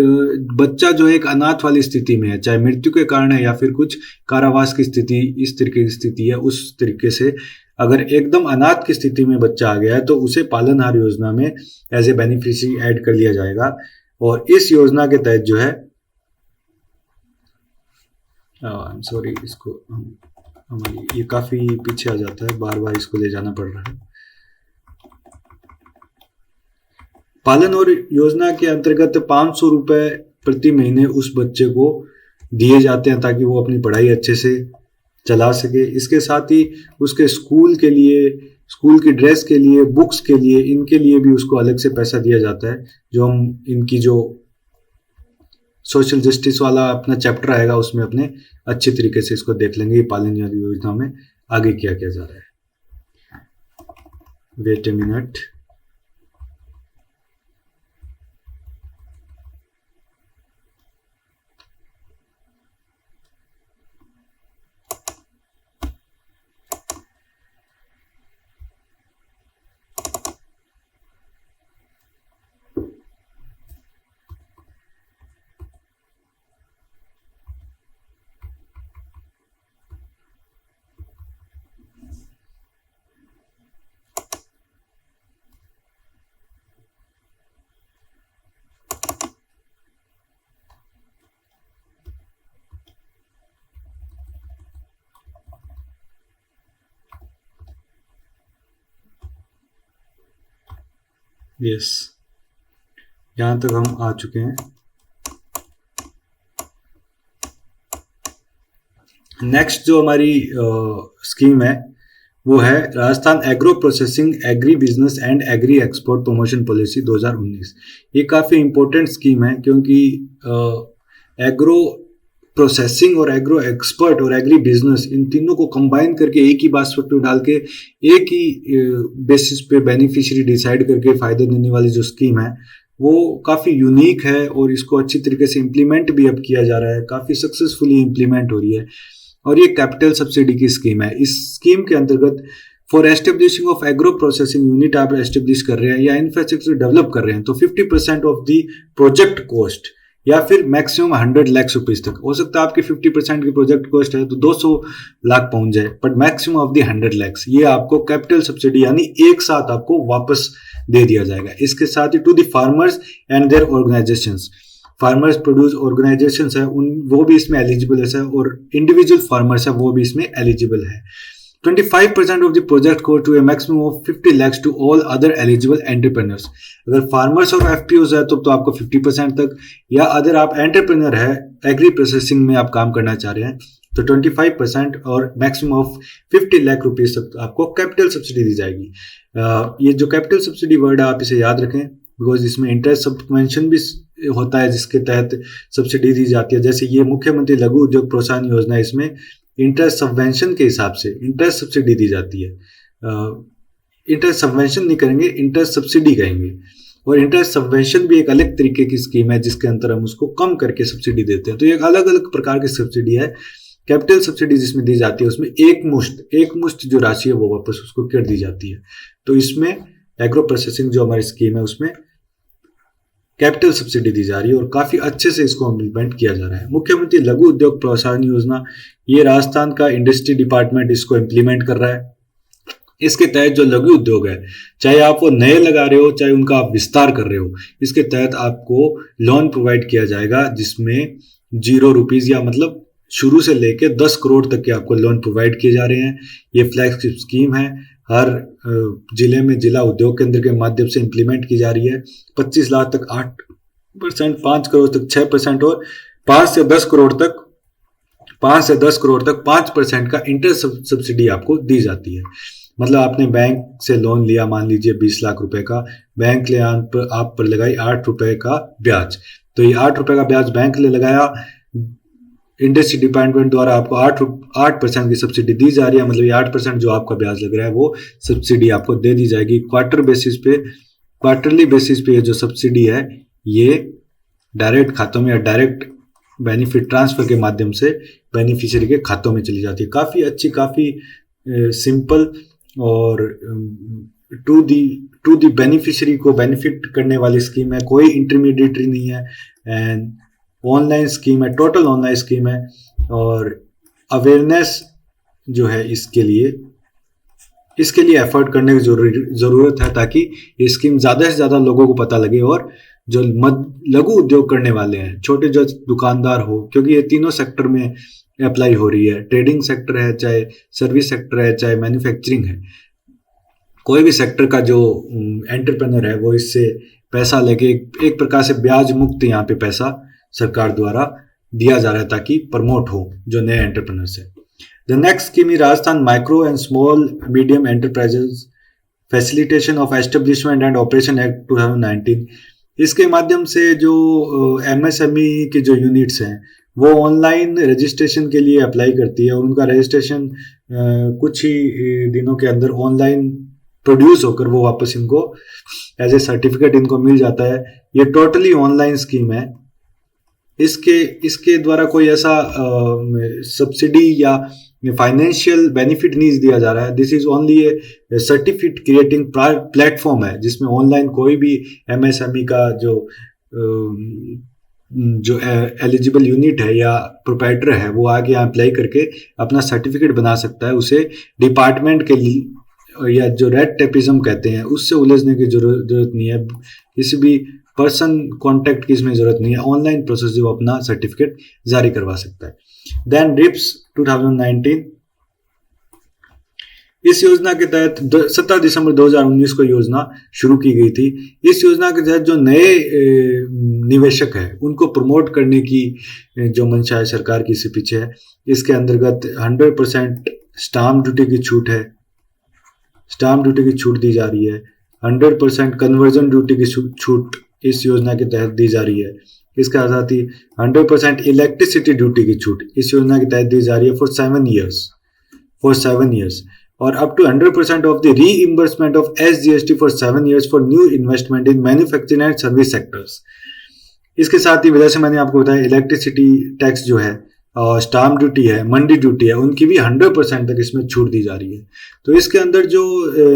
बच्चा जो एक अनाथ वाली स्थिति में है, चाहे मृत्यु के कारण है या फिर कुछ कारावास की स्थिति, इस तरीके की स्थिति है, उस तरीके से अगर एकदम अनाथ की स्थिति में बच्चा आ गया है तो उसे पालनहार योजना में एज ए बेनिफिशियरी ऐड कर लिया जाएगा। और इस योजना के तहत जो है सॉरी इसको हमारी ये काफी पीछे आ जाता है, बार बार इसको ले जाना पड़ रहा है। पालन और योजना के अंतर्गत 500 रुपए प्रति महीने उस बच्चे को दिए जाते हैं ताकि वो अपनी पढ़ाई अच्छे से चला सके। इसके साथ ही उसके स्कूल के लिए, स्कूल की ड्रेस के लिए, बुक्स के लिए, इनके लिए भी उसको अलग से पैसा दिया जाता है। जो हम इनकी जो सोशल जस्टिस वाला अपना चैप्टर आएगा उसमें अपने अच्छे तरीके से इसको देख लेंगे पालन योजना में आगे क्या किया जा रहा है। Wait a minute. यस, यहां तक हम आ चुके हैं। नेक्स्ट जो हमारी स्कीम है वो है Rajasthan agro processing agri business and agree export promotion policy 2019। ये काफ़ी इंपॉर्टेंट स्कीम है क्योंकि एग्रो प्रोसेसिंग और एग्रो एक्सपर्ट और एग्री बिजनेस इन तीनों को कंबाइन करके एक ही बास्केट में डाल के एक ही बेसिस पे बेनिफिशियरी डिसाइड करके फायदे देने वाली जो स्कीम है वो काफ़ी यूनिक है और इसको अच्छी तरीके से इम्प्लीमेंट भी अब किया जा रहा है, काफ़ी सक्सेसफुली इम्प्लीमेंट हो रही है। और ये कैपिटल सब्सिडी की स्कीम है। इस स्कीम के अंतर्गत for establishing of agro processing unit आप एस्टेब्लिश कर रहे हैं या इंफ्रास्ट्रक्चर डेवलप कर रहे हैं तो 50% ऑफ द प्रोजेक्ट कॉस्ट या फिर मैक्सिमम 100 लाख रुपीज तक हो सकता है। आपकी 50% की प्रोजेक्ट कॉस्ट है तो 200 लाख पहुंच जाए, but maximum of the 100 lakh ये आपको कैपिटल सब्सिडी यानी एक साथ आपको वापस दे दिया जाएगा। इसके साथ ही to the farmers and their organisations, farmers produce organisations है उन वो भी इसमें एलिजिबल है और इंडिविजुअल फार्मर्स है वो भी इसमें एलिजिबल है। 25% ऑफ द प्रोजेक्ट को to a maximum of 50 lakhs to all other eligible entrepreneurs. अगर फार्मर्स और एफपीओज है तो आपको 50% तक, या अगर आप एंटरप्रेन्योर है एग्री प्रोसेसिंग में आप काम करना चाह रहे हैं तो 25% और मैक्सिमम ऑफ 50 लाख रुपीज तक आपको कैपिटल सब्सिडी दी जाएगी। ये जो कैपिटल सब्सिडी वर्ड है आप इसे याद रखें बिकॉज इसमें इंटरेस्ट सबवेंशन भी होता है जिसके तहत सब्सिडी दी जाती है। जैसे ये मुख्यमंत्री लघु उद्योग प्रोत्साहन योजना है, इसमें इंटरेस्ट सबवेंशन के हिसाब से इंटरेस्ट सब्सिडी दी जाती है। इंटरेस्ट सबवेंशन नहीं करेंगे, इंटरेस्ट सब्सिडी कहेंगे। और इंटरेस्ट सबवेंशन भी एक अलग तरीके की स्कीम है जिसके अंदर हम उसको कम करके सब्सिडी देते हैं। तो ये अलग अलग प्रकार की सब्सिडी है। कैपिटल सब्सिडी जिसमें दी जाती है उसमें एक मुश्त जो राशि है वो वापस उसको कर दी जाती है। तो इसमें एग्रो प्रोसेसिंग जो हमारी स्कीम है उसमें कैपिटल सब्सिडी दी जा रही है और काफी अच्छे से इसको इम्प्लीमेंट किया जा रहा है। मुख्यमंत्री लघु उद्योग प्रोत्साहन योजना, ये राजस्थान का इंडस्ट्री डिपार्टमेंट इसको इम्प्लीमेंट कर रहा है। इसके तहत जो लघु उद्योग है, चाहे आप वो नए लगा रहे हो चाहे उनका आप विस्तार कर रहे हो, इसके तहत आपको लोन प्रोवाइड किया जाएगा जिसमें 0 रुपीज या मतलब शुरू से लेके 10 करोड़ तक के आपको लोन प्रोवाइड किए जा रहे हैं। ये फ्लैगशिप स्कीम है, हर जिले में जिला उद्योग केंद्र के माध्यम से इंप्लीमेंट की जा रही है। 25 लाख तक 8%, 5 करोड़ तक 6% और 5 से 10 करोड़ तक 5% का इंटरेस्ट सब्सिडी आपको दी जाती है। मतलब आपने बैंक से लोन लिया, मान लीजिए 20 लाख रुपए का, बैंक ले आप पर लगाई 8 रुपए का ब्याज, तो ये 8 रुपए का ब्याज बैंक ले लगाया, इंडस्ट्री डिपार्टमेंट द्वारा आपको 8% की सब्सिडी दी जा रही है। मतलब ये 8% जो आपका ब्याज लग रहा है वो सब्सिडी आपको दे दी जाएगी। क्वार्टरली बेसिस पे ये जो सब्सिडी है ये डायरेक्ट खातों में या डायरेक्ट बेनिफिट ट्रांसफर के माध्यम से बेनिफिशियरी के खातों में चली जाती है। काफ़ी अच्छी, काफ़ी सिंपल और टू दी बेनिफिशियरी को बेनिफिट करने वाली स्कीम है। कोई इंटरमीडिएटरी नहीं है एंड ऑनलाइन स्कीम है, टोटल ऑनलाइन स्कीम है। और अवेयरनेस जो है इसके लिए एफर्ट करने की ज़रूरत है ताकि ये स्कीम ज़्यादा से ज़्यादा लोगों को पता लगे और जो लघु उद्योग करने वाले हैं, छोटे जो दुकानदार हो, क्योंकि ये तीनों सेक्टर में अप्लाई हो रही है। ट्रेडिंग सेक्टर है, चाहे सर्विस सेक्टर है, चाहे मैन्युफैक्चरिंग है, कोई भी सेक्टर का जो एंटरप्रेन्योर है वो इससे पैसा लेके एक प्रकार से ब्याज मुक्त यहाँ पे पैसा सरकार द्वारा दिया जा रहा है ताकि प्रमोट हो जो नए एंटरप्रेन्योर्स है। The next scheme is Rajasthan micro and small medium enterprises facilitation of establishment and operation act 2019। इसके माध्यम से जो एमएसएमई के जो यूनिट्स हैं वो ऑनलाइन रजिस्ट्रेशन के लिए अप्लाई करती है और उनका रजिस्ट्रेशन कुछ ही दिनों के अंदर ऑनलाइन प्रोड्यूस होकर वो वापस इनको एज ए सर्टिफिकेट इनको मिल जाता है। ये टोटली ऑनलाइन स्कीम है। इसके द्वारा कोई ऐसा सब्सिडी या फाइनेंशियल बेनिफिट नहीं दिया जा रहा है। This is only A certificate creating platform है जिसमें ऑनलाइन कोई भी एमएसएमई का जो एलिजिबल यूनिट है या प्रोप्राइटर है वो आगे यहाँ अप्लाई करके अपना सर्टिफिकेट बना सकता है। उसे डिपार्टमेंट के लिए या जो रेड टेपिज्म कहते हैं उससे उलझने की जरूरत नहीं है, किसी भी पर्सन कांटेक्ट की इसमें जरूरत नहीं है। ऑनलाइन प्रोसेस जो अपना सर्टिफिकेट जारी करवा सकता है। देन रिप्स 2019, इस योजना के तहत 17 दिसंबर 2019 को योजना शुरू की गई थी। इस योजना के तहत जो नए निवेशक है उनको प्रमोट करने की जो मंशा है सरकार की इसी पीछे है। इसके अंतर्गत 100% स्टाम्प ड्यूटी की छूट है, स्टाम्प ड्यूटी की छूट दी जा रही है। 100% कन्वर्जन ड्यूटी की छूट इस योजना के तहत दी जा रही है। इसके साथ ही 100% इलेक्ट्रिसिटी ड्यूटी की छूट इस योजना के तहत दी जा रही है फॉर 7 ईयर्स और up to 100% of the reimbursement of SGST for 7 years for new investment in manufacturing and service sectors. इसके साथ ही वजह से मैंने आपको बताया इलेक्ट्रिसिटी टैक्स जो है और स्टाम्प ड्यूटी है, मंडी ड्यूटी है, उनकी भी 100% तक इसमें छूट दी जा रही है। तो इसके अंदर जो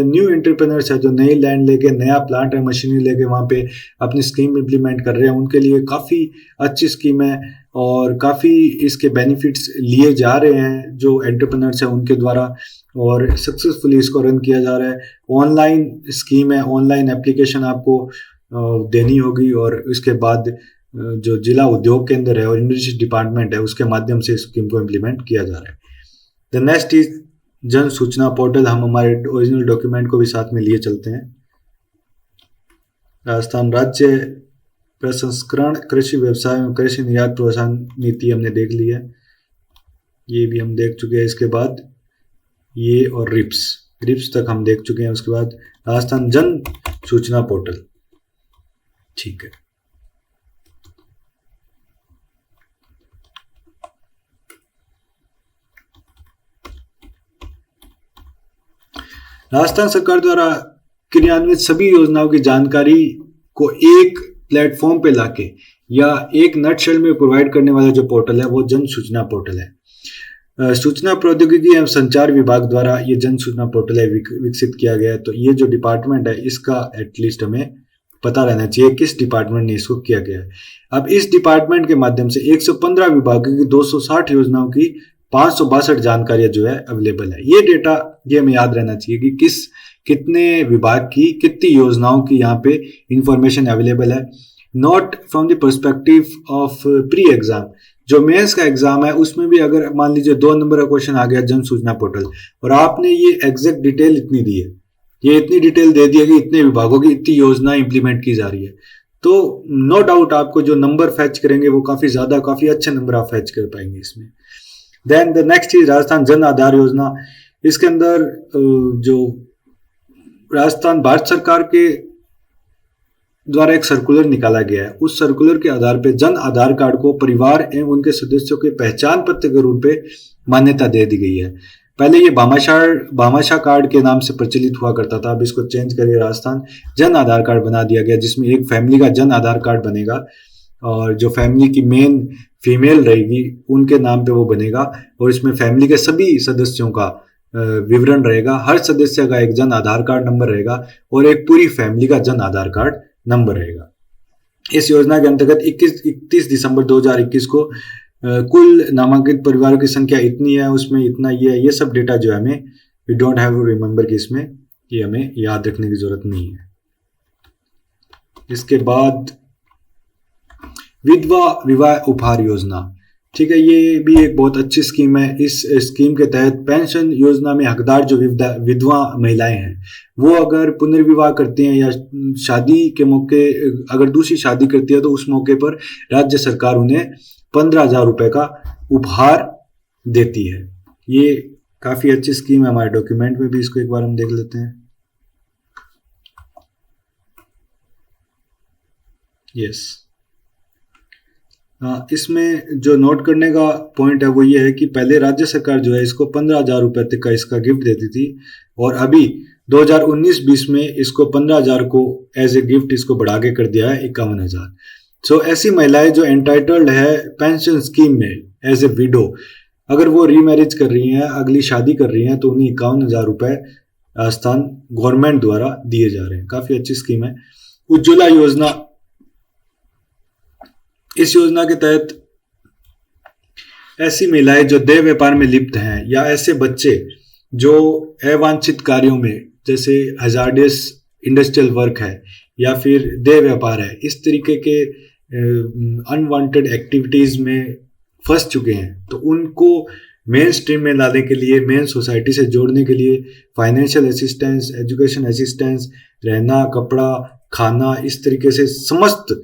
न्यू एंटरप्रेन्योर्स है जो नई लैंड लेके नया प्लांट है मशीनरी लेके वहाँ पे अपनी स्कीम इम्प्लीमेंट कर रहे हैं उनके लिए काफ़ी अच्छी स्कीम है और काफ़ी इसके बेनिफिट्स लिए जा रहे हैं जो एंटरप्रेन्योर्स हैं उनके द्वारा और सक्सेसफुली इसको रन किया जा रहा है। ऑनलाइन स्कीम है, ऑनलाइन एप्लीकेशन आपको देनी होगी और इसके बाद जो जिला उद्योग केंद्र है और इंडस्ट्री डिपार्टमेंट है उसके माध्यम से इस स्कीम को इम्प्लीमेंट किया जा रहा है। द नेक्स्ट इज जन सूचना पोर्टल। हम हमारे ओरिजिनल डॉक्यूमेंट को भी साथ में लिए चलते हैं। राजस्थान राज्य प्रसंस्करण कृषि व्यवसाय में कृषि निर्यात प्रोत्साहन नीति हमने देख ली है, ये भी हम देख चुके हैं। इसके बाद ये और रिप्स तक हम देख चुके हैं। उसके बाद राजस्थान जन सूचना पोर्टल, ठीक है। राजस्थान सरकार द्वारा क्रियान्वित सभी योजनाओं की जानकारी को एक प्लेटफॉर्म पे लाके या एक नटशेल में प्रोवाइड करने वाला जो पोर्टल है वो जन सूचना पोर्टल है। सूचना प्रौद्योगिकी एवं संचार विभाग द्वारा ये जन सूचना पोर्टल है विकसित किया गया है। तो ये जो डिपार्टमेंट है इसका एटलीस्ट हमें पता रहना चाहिए किस डिपार्टमेंट ने इसको किया गया है। अब इस डिपार्टमेंट के माध्यम से 115 विभागों की 260 योजनाओं की 562 जानकारियां जो है अवेलेबल है। ये डेटा ये हमें याद रहना चाहिए कि कितने विभाग की कितनी योजनाओं की यहाँ पे इंफॉर्मेशन अवेलेबल है। Not from the perspective of pre exam, जो मेंस का एग्जाम है उसमें भी अगर मान लीजिए 2 नंबर का क्वेश्चन आ गया जन सूचना पोर्टल और आपने ये एग्जैक्ट डिटेल इतनी दी है, ये इतनी डिटेल दे दी है कि इतने विभागों की इतनी योजना इंप्लीमेंट की जा रही है, तो नो डाउट आपको जो नंबर फैच करेंगे वो काफी अच्छे नंबर आप फैच कर पाएंगे इसमें। Then the next is Rajasthan Jan Aadhaar योजना। इसके अंदर जो राजस्थान भारत सरकार के द्वारा एक सर्कुलर निकाला गया है, उस सर्कुलर के आधार पर जन आधार कार्ड को परिवार एवं उनके सदस्यों के पहचान पत्र के रूप में मान्यता दे दी गई है। पहले ये भामाशाह कार्ड के नाम से प्रचलित हुआ करता था, अब इसको चेंज करके राजस्थान जन आधार कार्ड बना दिया गया, जिसमें एक फैमिली का जन आधार कार्ड बनेगा और जो फैमिली की मेन फीमेल रहेगी उनके नाम पे वो बनेगा और इसमें फैमिली के सभी सदस्यों का विवरण रहेगा। हर सदस्य का एक जन आधार कार्ड नंबर रहेगा और एक पूरी फैमिली का जन आधार कार्ड नंबर रहेगा। इस योजना के अंतर्गत 31 दिसंबर 2021 को कुल नामांकित परिवारों की संख्या इतनी है, उसमें इतना ये सब डेटा जो है हमें we don't have to remember कि इसमें ये हमें याद रखने की जरूरत नहीं है। इसके बाद विधवा विवाह उपहार योजना, ठीक है, ये भी एक बहुत अच्छी स्कीम है। इस स्कीम के तहत पेंशन योजना में हकदार जो विधवा महिलाएं हैं वो अगर पुनर्विवाह करती हैं या शादी के मौके अगर दूसरी शादी करती है तो उस मौके पर राज्य सरकार उन्हें 15,000 रुपए का उपहार देती है। ये काफी अच्छी स्कीम है, हमारे डॉक्यूमेंट में भी इसको एक बार हम देख लेते हैं। यस, इसमें जो नोट करने का पॉइंट है वो ये है कि पहले राज्य सरकार जो है इसको 15,000 रुपए तक का इसका गिफ्ट देती थी और अभी 2019-20 में इसको 15,000 को एज ए गिफ्ट इसको बढ़ा के कर दिया है 51,000। सो ऐसी महिलाएं जो एंटाइटल्ड है पेंशन स्कीम में एज ए विडो, अगर वो रीमैरिज कर रही हैं, अगली शादी कर रही हैं, तो उन्हें 51,000 रुपए राजस्थान गवर्नमेंट द्वारा दिए जा रहे हैं। काफी अच्छी स्कीम है। उज्ज्वला योजना, इस योजना के तहत ऐसी महिलाएं जो देह व्यापार में लिप्त हैं या ऐसे बच्चे जो अवांछित कार्यों में जैसे हजार्डियस इंडस्ट्रियल वर्क है या फिर देह व्यापार है, इस तरीके के अनवांटेड एक्टिविटीज में फंस चुके हैं, तो उनको मेन स्ट्रीम में लाने के लिए, मेन सोसाइटी से जोड़ने के लिए फाइनेंशियल असिस्टेंस, एजुकेशन असिस्टेंस, रहना, कपड़ा, खाना, इस तरीके से समस्त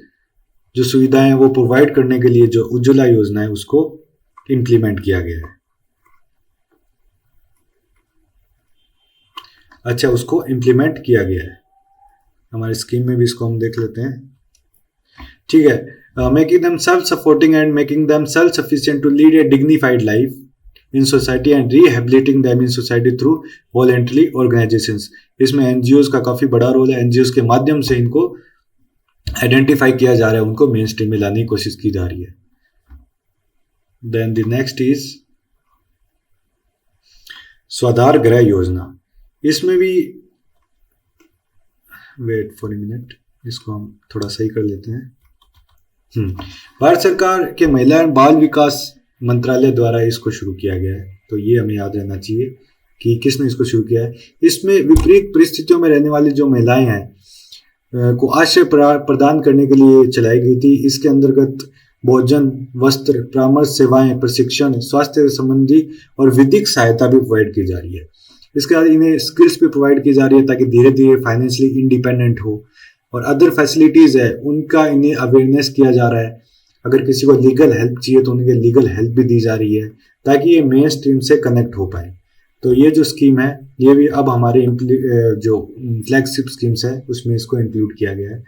जो सुविधाएं वो प्रोवाइड करने के लिए जो उज्ज्वला योजना है उसको इंप्लीमेंट किया गया है। अच्छा, उसको इंप्लीमेंट किया गया है, हमारी स्कीम में भी इसको हम देख लेते हैं। ठीक है, making them self supporting and making them self sufficient to lead a dignified life in society and rehabilitating them in society through voluntary organisations. इसमें एनजीओज का काफी बड़ा रोल है। एनजीओज के माध्यम से इनको आइडेंटिफाई किया जा रहा है, उनको मेन स्ट्रीम में लाने की कोशिश की जा रही है। देन द नेक्स्ट इज स्वाधार गृह योजना। इसमें भी वेट फॉर ए मिनट, इसको हम थोड़ा सही कर लेते हैं। भारत सरकार के महिला एवं बाल विकास मंत्रालय द्वारा इसको शुरू किया गया है, तो ये हमें याद रहना चाहिए कि किसने इसको शुरू किया है। इसमें विपरीत परिस्थितियों में रहने वाली जो महिलाएं हैं को आश्रय प्रदान करने के लिए चलाई गई थी। इसके अंतर्गत भोजन, वस्त्र, परामर्श सेवाएं, प्रशिक्षण, स्वास्थ्य संबंधी और विधिक सहायता भी प्रोवाइड की जा रही है। इसके बाद इन्हें स्किल्स भी प्रोवाइड की जा रही है ताकि धीरे धीरे फाइनेंशियली इंडिपेंडेंट हो, और अदर फैसिलिटीज है उनका इन्हें अवेयरनेस किया जा रहा है। अगर किसी को लीगल हेल्प चाहिए तो उनके लीगल हेल्प भी दी जा रही है ताकि ये मेन स्ट्रीम से कनेक्ट हो पाए। तो ये जो स्कीम है ये भी अब हमारे जो फ्लैगशिप स्कीम्स है उसमें इसको इंक्लूड किया गया है।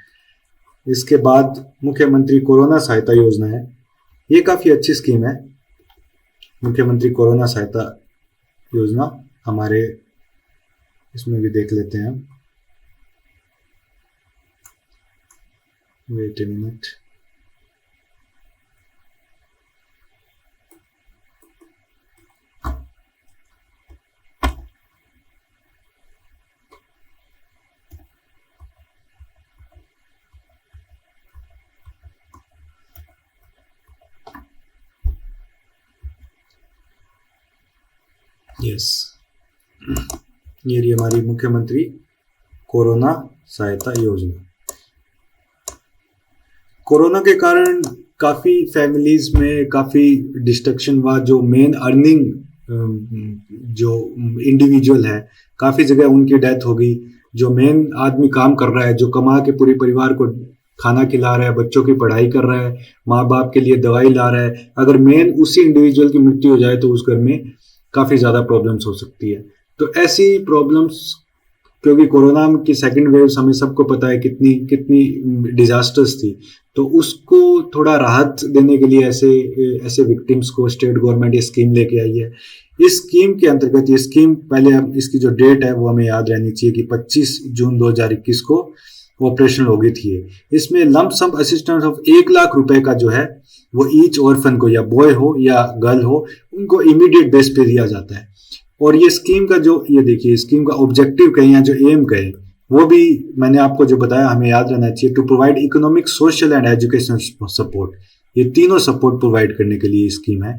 इसके बाद मुख्यमंत्री कोरोना सहायता योजना है, ये काफ़ी अच्छी स्कीम है। मुख्यमंत्री कोरोना सहायता योजना हमारे इसमें भी देख लेते हैं। वेट ए मिनट, यस, ये रही हमारी मुख्यमंत्री कोरोना सहायता योजना। कोरोना के कारण काफ़ी फैमिलीज में काफ़ी डिस्ट्रक्शन हुआ। जो मेन अर्निंग जो इंडिविजुअल है, काफ़ी जगह उनकी डेथ हो गई। जो मेन आदमी काम कर रहा है, जो कमा के पूरे परिवार को खाना खिला रहा है, बच्चों की पढ़ाई कर रहा है, माँ बाप के लिए दवाई ला रहा है, अगर मेन उसी इंडिविजुअल की मृत्यु हो जाए तो उस घर में काफ़ी ज़्यादा प्रॉब्लम्स हो सकती है। तो ऐसी प्रॉब्लम्स, क्योंकि कोरोना की सेकंड वेव हमें सबको पता है कितनी कितनी डिजास्टर्स थी, तो उसको थोड़ा राहत देने के लिए ऐसे ऐसे विक्टिम्स को स्टेट गवर्नमेंट ये स्कीम लेके आई है। इस स्कीम के अंतर्गत, ये स्कीम पहले इसकी जो डेट है वो हमें याद रहनी चाहिए कि 25 जून 2021 को ऑपरेशनल हो गई थी। इसमें lump sum assistance of 1 lakh रुपए का जो है वो ईच ऑर्फन को, या बॉय हो या गर्ल हो, उनको इमीडिएट बेस पे दिया जाता है। और ये स्कीम का जो, ये देखिए स्कीम का ऑब्जेक्टिव कहें या जो एम कहें, वो भी मैंने आपको जो बताया हमें याद रहना चाहिए। To provide economic, social and educational support, ये तीनों सपोर्ट प्रोवाइड करने के लिए स्कीम है।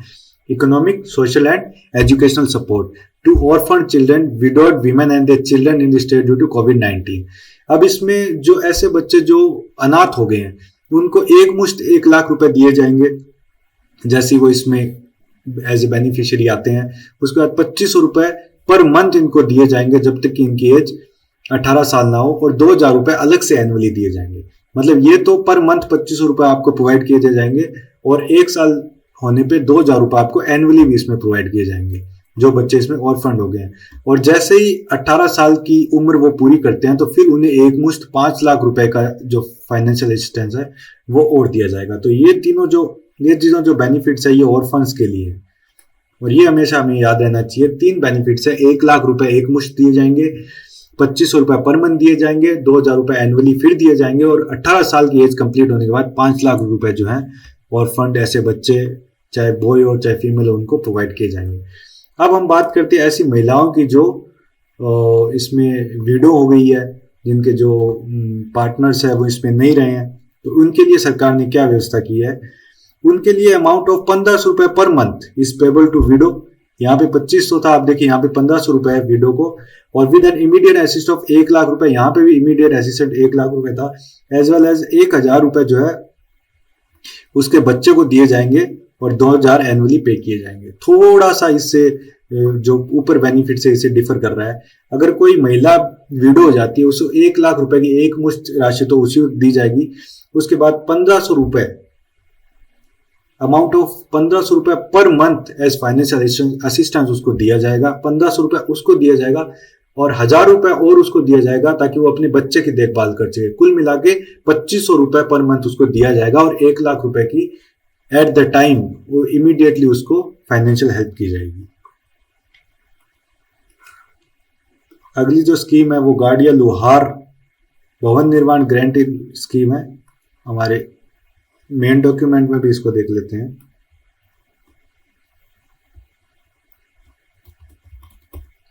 Economic, social and educational support to orphan children, widowed women and their children in the state due to कोविड-19। अब इसमें जो ऐसे बच्चे जो अनाथ हो गए हैं उनको एक मुश्त 1 लाख रुपए दिए जाएंगे, जैसे वो इसमें एज ए बेनिफिशियरी आते हैं। उसके बाद 2500 रुपए पर मंथ इनको दिए जाएंगे जब तक कि इनकी एज 18 साल ना हो, और 2000 रुपए अलग से एनुअली दिए जाएंगे। मतलब ये तो पर मंथ 2500 रुपए आपको प्रोवाइड किए जाएंगे, और 1 साल होने पे 2000 रुपए आपको एनुअली भी इसमें प्रोवाइड किए जाएंगे, जो बच्चे इसमें ऑर्फन्ड हो गए हैं। और जैसे ही 18 साल की उम्र वो पूरी करते हैं तो फिर उन्हें एक मुश्त 5 लाख रुपए का जो फाइनेंशियल असिस्टेंस है वो और दिया जाएगा। तो ये चीज़ों जो बेनिफिट्स है ये ऑर्फन्स के लिए है, और ये हमेशा हमें याद रहना चाहिए। 3 बेनिफिट्स है, 1 लाख रुपए एक मुश्त दिए जाएंगे, 2500 रुपए पर मंथ दिए जाएंगे, 2000 रुपए एनुअली फिर दिए जाएंगे, और 18 साल की एज कंप्लीट होने के बाद 5 लाख रुपए जो है ऑर्फन्ड ऐसे बच्चे, चाहे बॉय हो चाहे फीमेल हो, उनको प्रोवाइड किए जाएंगे। अब हम बात करते हैं ऐसी महिलाओं की जो इसमें विडो हो गई है, जिनके जो पार्टनर्स है वो इसमें नहीं रहे हैं, तो उनके लिए सरकार ने क्या व्यवस्था की है। उनके लिए अमाउंट ऑफ 1500 रुपए पर month is payable to widow. यहाँ पे 2500 था, आप देखिए यहाँ पे 1500 रुपए है विडो को, और with an immediate assist of 1 lakh रुपए, यहाँ पे भी इमीडिएट असिस्टेंट 1 लाख रुपए था, एज वेल एज 1000 रुपए जो है उसके बच्चे को दिए जाएंगे, और 2000 एनुअली पे किए जाएंगे। थोड़ा सा इससे जो ऊपर बेनिफिट से इसे डिफर कर रहा है। अगर कोई महिला विडो हो जाती है उसको 1 लाख रुपए की एक मुश्त राशि तो उसी दी जाएगी। उसके बाद 1500 रुपए, अमाउंट ऑफ 1500 रुपए पर मंथ एज फाइनेंशियल असिस्टेंस उसको दिया जाएगा। 1500 रुपए उसको दिया जाएगा, और 1000 रुपए और उसको दिया जाएगा ताकि वो अपने बच्चे की देखभाल कर सके। कुल मिला के 2500 रुपए पर मंथ उसको दिया जाएगा, और 1 लाख रुपए की एट द टाइम वो इमीडिएटली उसको फाइनेंशियल हेल्प की जाएगी। अगली जो स्कीम है वो गाड़िया लोहार भवन निर्माण ग्रांट स्कीम है। हमारे मेन डॉक्यूमेंट में भी इसको देख लेते हैं।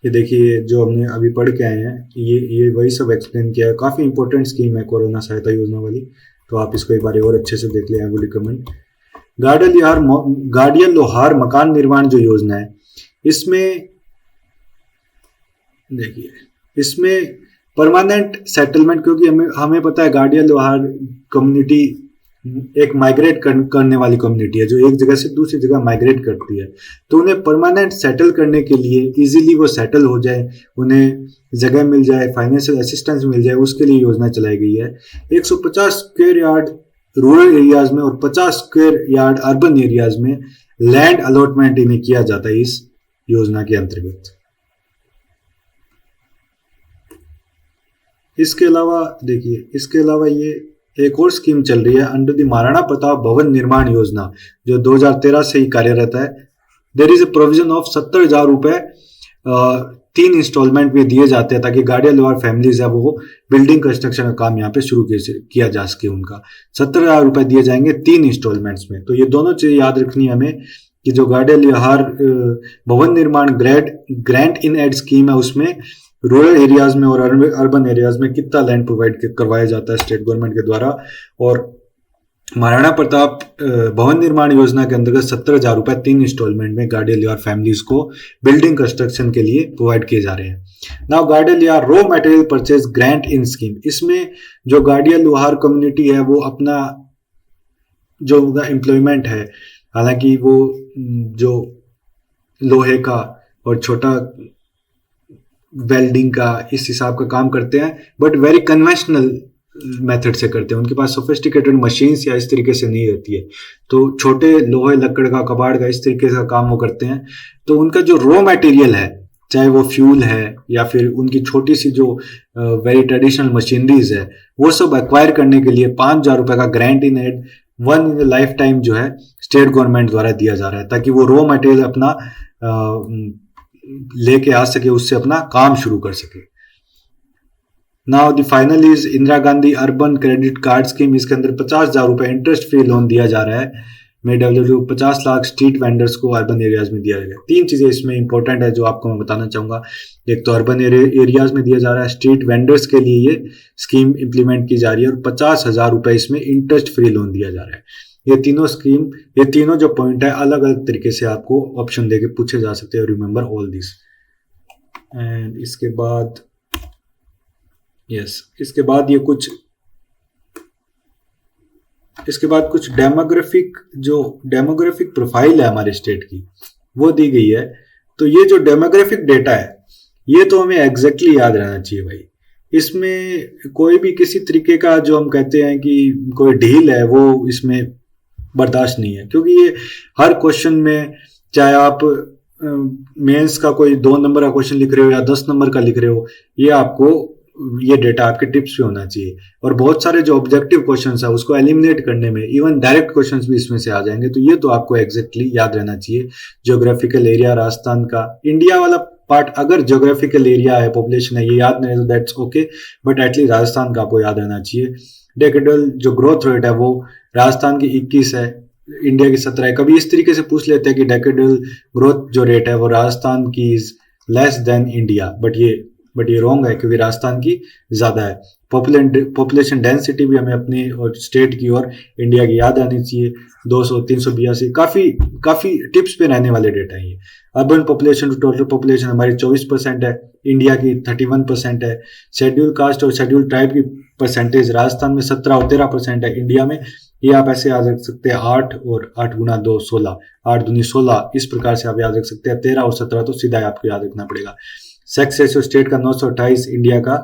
ये देखिए जो हमने अभी पढ़ के आए हैं, ये वही सब एक्सप्लेन किया है। काफ़ी इंपॉर्टेंट स्कीम है कोरोना सहायता योजना वाली, तो आप इसको एक बार और अच्छे से देख लें। I would recommend. गाड़िया लोहार मकान निर्माण जो योजना है, इसमें देखिए इसमें परमानेंट सेटलमेंट, क्योंकि हमें पता है गाड़िया लोहार कम्युनिटी एक माइग्रेट करने वाली कम्युनिटी है जो एक जगह से दूसरी जगह माइग्रेट करती है, तो उन्हें परमानेंट सेटल करने के लिए इजीली वो सेटल हो जाए, उन्हें जगह मिल जाए, फाइनेंशियल असिस्टेंस मिल जाए, उसके लिए योजना चलाई गई है। 150 स्क्वायर यार्ड रूरल एरियाज में और 50 स्क्वायर यार्ड अर्बन एरियाज में लैंड अलॉटमेंट इन्हें किया जाता है इस योजना के अंतर्गत। इसके अलावा देखिए, इसके अलावा ये एक और स्कीम चल रही है अंडर द महाराणा प्रताप भवन निर्माण योजना, जो 2013 से ही कार्यरत है। There is a provision of 70,000 रुपए 3 इंस्टॉलमेंट में दिए जाते हैं ताकि गाड़िया लोहार फैमिलीज है वो बिल्डिंग कंस्ट्रक्शन का काम यहाँ पे शुरू किया जा सके। उनका 70,000 रुपए दिए जाएंगे 3 इंस्टॉलमेंट्स में। तो ये दोनों चीजें याद रखनी है हमें कि जो गाड़िया लोहार भवन निर्माण ग्रांट इन एड स्कीम है उसमें रूरल एरियाज में और अर्बन एरियाज में कितना लैंड प्रोवाइड करवाया जाता है स्टेट गवर्नमेंट के द्वारा, और महाराणा प्रताप भवन निर्माण योजना के अंतर्गत 17,000 रुपए 3 इंस्टॉलमेंट में गार्डियल यार फैमिलीज को बिल्डिंग कंस्ट्रक्शन के लिए प्रोवाइड किए जा रहे हैं। नाउ गार्डियल यार raw material purchase grant in scheme, इसमें जो गार्डियल लोहार कम्युनिटी है वो अपना जो उनका एम्प्लॉयमेंट है, हालांकि वो जो लोहे का और छोटा वेल्डिंग का इस हिसाब का काम करते हैं, बट वेरी कन्वेंशनल मेथड से करते हैं। उनके पास सोफिस्टिकेटेड मशीन्स या इस तरीके से नहीं रहती है, तो छोटे लोहे लकड़ का कबाड़ का इस तरीके का काम वो करते हैं। तो उनका जो रॉ मटेरियल है, चाहे वो फ्यूल है या फिर उनकी छोटी सी जो वेरी ट्रेडिशनल मशीनरीज है, वो सब एक्वायर करने के लिए 5,000 रुपए का grant in aid one in life time जो है स्टेट गवर्नमेंट द्वारा दिया जा रहा है, ताकि वो रॉ मटेरियल अपना लेके आ सके, उससे अपना काम शुरू कर सके। Now the final is Indira Gandhi urban credit card scheme. इसके अंदर 50,000 रुपए इंटरेस्ट फ्री लोन दिया जा रहा है। में 50 लाख स्ट्रीट वेंडर्स को अर्बन एरियाज में दिया जाएगा। 3 चीजें इसमें इंपॉर्टेंट है जो आपको मैं बताना चाहूंगा। एक तो अर्बन एरियाज में दिया जा रहा है, स्ट्रीट वेंडर्स के लिए ये स्कीम इंप्लीमेंट की जा रही है, और 50,000 रुपए इसमें इंटरेस्ट फ्री लोन दिया जा रहा है। ये तीनों जो पॉइंट है अलग अलग तरीके से आपको ऑप्शन देके पूछे जा सकते हैं। Remember all this. एंड इसके बाद इसके बाद कुछ डेमोग्राफिक प्रोफाइल है हमारे स्टेट की, वो दी गई है। तो ये जो डेमोग्राफिक डेटा है, ये तो हमें एग्जैक्टली याद रहना चाहिए भाई। इसमें कोई भी किसी तरीके का जो हम कहते हैं कि कोई ढील है, वो इसमें बर्दाश्त नहीं है, क्योंकि ये हर क्वेश्चन में, चाहे आप मेंस का कोई 2 नंबर का क्वेश्चन लिख रहे हो या 10 नंबर का लिख रहे हो, ये डेटा आपके टिप्स पे होना चाहिए। और बहुत सारे जो ऑब्जेक्टिव क्वेश्चंस है उसको एलिमिनेट करने में इवन डायरेक्ट क्वेश्चंस भी इसमें से आ जाएंगे। तो ये तो आपको एग्जैक्टली याद रहना चाहिए। ज्योग्राफिकल एरिया राजस्थान का, इंडिया वाला पार्ट अगर ज्योग्राफिकल एरिया है, पॉपुलेशन है, ये याद नहीं है तो that's okay, but at least Rajasthan का आपको याद रहना चाहिए। डेकेडल जो ग्रोथ रेट है वो राजस्थान की 21 है, इंडिया की 17 है। कभी इस तरीके से पूछ लेते हैं कि डेकेडल ग्रोथ जो रेट है वो राजस्थान की is less than India, but ये रॉन्ग है, क्योंकि राजस्थान की ज्यादा है। पॉपुलेशन डेंसिटी भी हमें अपनी और स्टेट की और इंडिया की याद आनी चाहिए। 200, 382 काफी टिप्स पे रहने वाले डेटा है ये। Urban population to total population हमारी 24% है, इंडिया की 31% है। शेड्यूल कास्ट और शेड्यूल ट्राइब की परसेंटेज राजस्थान में 17 और 13% है, इंडिया में। ये आप ऐसे याद रख सकते हैं, 8 और 8 गुना 2 16, 8 दूनी 16, इस प्रकार से आप याद रख सकते हैं। 13 और 17 तो सीधा आपको याद रखना पड़ेगा। सेक्स रेशियो स्टेट का 928, इंडिया का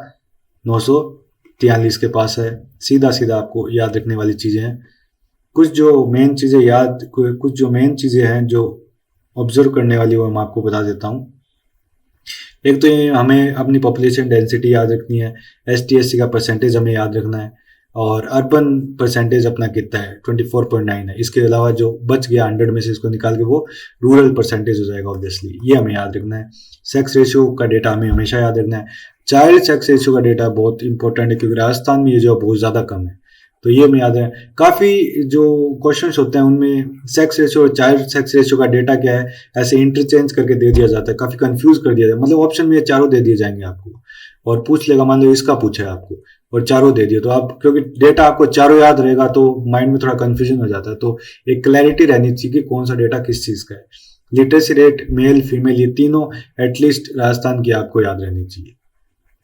943 के पास है। सीधा आपको याद रखने वाली चीजें हैं। कुछ जो मेन चीजें हैं जो ऑब्जर्व करने वाली, वो मैं आपको बता देता हूँ। एक तो ये हमें अपनी पॉपुलेशन डेंसिटी याद रखनी है, ST/SC का परसेंटेज हमें याद रखना है, और अर्बन परसेंटेज अपना कितना है 24.9 है। इसके अलावा जो बच गया 100 में से इसको निकाल के वो रूरल परसेंटेज हो जाएगा ऑब्वियसली, ये हमें याद रखना है। सेक्स रेशियो का डेटा हमें हमेशा याद रखना है। चाइल्ड सेक्स रेशियो का डेटा बहुत इंपॉर्टेंट है, क्योंकि राजस्थान में ये जो बहुत ज्यादा कम है, तो ये हमें याद है। काफी जो क्वेश्चंस होते हैं उनमें सेक्स रेशियो और चाइल्ड सेक्स रेशियो का डेटा क्या है ऐसे इंटरचेंज करके दे दिया जाता है, काफी कंफ्यूज कर दिया जाता है। मतलब ऑप्शन में ये चारों दे दिए जाएंगे आपको, और पूछ लेगा, मान लो इसका पूछा है आपको और चारों दे दिए, तो आप, क्योंकि डेटा आपको चारों याद रहेगा तो माइंड में थोड़ा कंफ्यूजन हो जाता है। तो एक क्लैरिटी रहनी चाहिए कि कौन सा डेटा किस चीज का है। लिटरेसी रेट मेल फीमेल ये तीनों एटलीस्ट राजस्थान की आपको याद रहनी चाहिए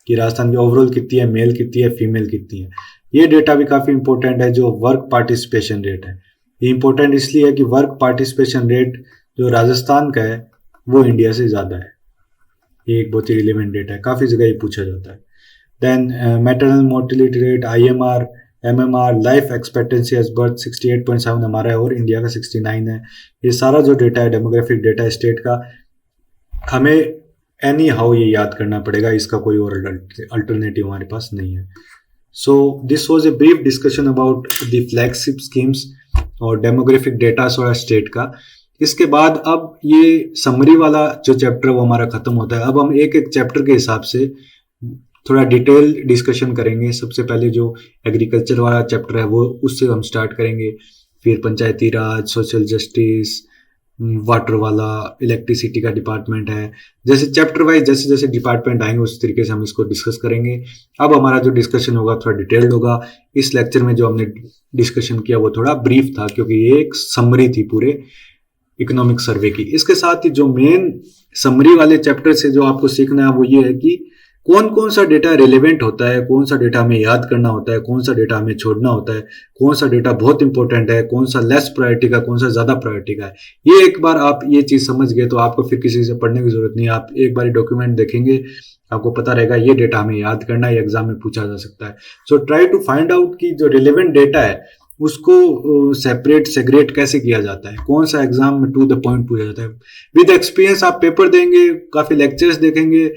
कि राजस्थान की ओवरऑल कितनी है, मेल कितनी है, फीमेल कितनी है। ये डेटा भी काफी इंपॉर्टेंट है। जो वर्क पार्टिसिपेशन रेट है, ये इंपॉर्टेंट इसलिए है कि वर्क पार्टिसिपेशन रेट जो राजस्थान का है वो इंडिया से ज्यादा है। ये एक बहुत ही रिलेवेंट डेटा है, काफी जगह ये पूछा जाता है। Then maternal mortality rate, IMR, MMR, life expectancy at birth 68.7 हमारा है और इंडिया का 69 है। ये सारा जो डेटा है डेमोग्राफिक डेटा है स्टेट का, हमें एनी हाउ ये याद करना पड़ेगा, इसका कोई और अल्टरनेटिव हमारे पास नहीं है। So this was a brief discussion about the flagship schemes और डेमोग्राफिक डेटा और स्टेट का। इसके बाद अब ये समरी वाला जो चैप्टर वो हमारा खत्म होता है। अब हम एक एक चैप्टर के हिसाब से थोड़ा डिटेल डिस्कशन करेंगे। सबसे पहले जो एग्रीकल्चर वाला चैप्टर है वो उससे हम स्टार्ट करेंगे, फिर पंचायती राज, सोशल जस्टिस, वाटर वाला, इलेक्ट्रिसिटी का डिपार्टमेंट है। जैसे चैप्टर वाइज जैसे जैसे डिपार्टमेंट आएंगे उस तरीके से हम इसको डिस्कस करेंगे। अब हमारा जो डिस्कशन होगा थोड़ा डिटेल्ड होगा। इस लेक्चर में जो हमने डिस्कशन किया वो थोड़ा ब्रीफ था, क्योंकि ये एक समरी थी पूरे इकोनॉमिक सर्वे की। इसके साथ ही जो मेन समरी वाले चैप्टर से जो आपको सीखना है वो ये है कि कौन कौन सा डेटा रिलेवेंट होता है, कौन सा डेटा हमें याद करना होता है, कौन सा डेटा हमें छोड़ना होता है, कौन सा डेटा बहुत इंपॉर्टेंट है, कौन सा लेस प्रायोरिटी का, कौन सा ज्यादा प्रायोरिटी का है। ये एक बार आप ये चीज समझ गए तो आपको फिर किसी से पढ़ने की जरूरत नहीं है। आप एक बार डॉक्यूमेंट देखेंगे, आपको पता रहेगा ये डेटा हमें याद करना है, एग्जाम में पूछा जा सकता है। So try to find out कि जो रिलेवेंट डेटा है उसको सेपरेट सेग्रेट कैसे किया जाता है, कौन सा एग्जाम में टू द पॉइंट पूछा जाता है। विद एक्सपीरियंस आप पेपर देंगे, काफी लेक्चर्स देखेंगे,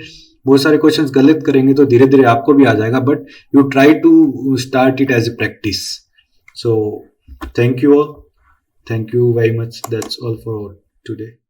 बहुत सारे क्वेश्चंस गलत करेंगे तो धीरे धीरे आपको भी आ जाएगा, but you try to start it as a practice. So thank you very much, that's all for today.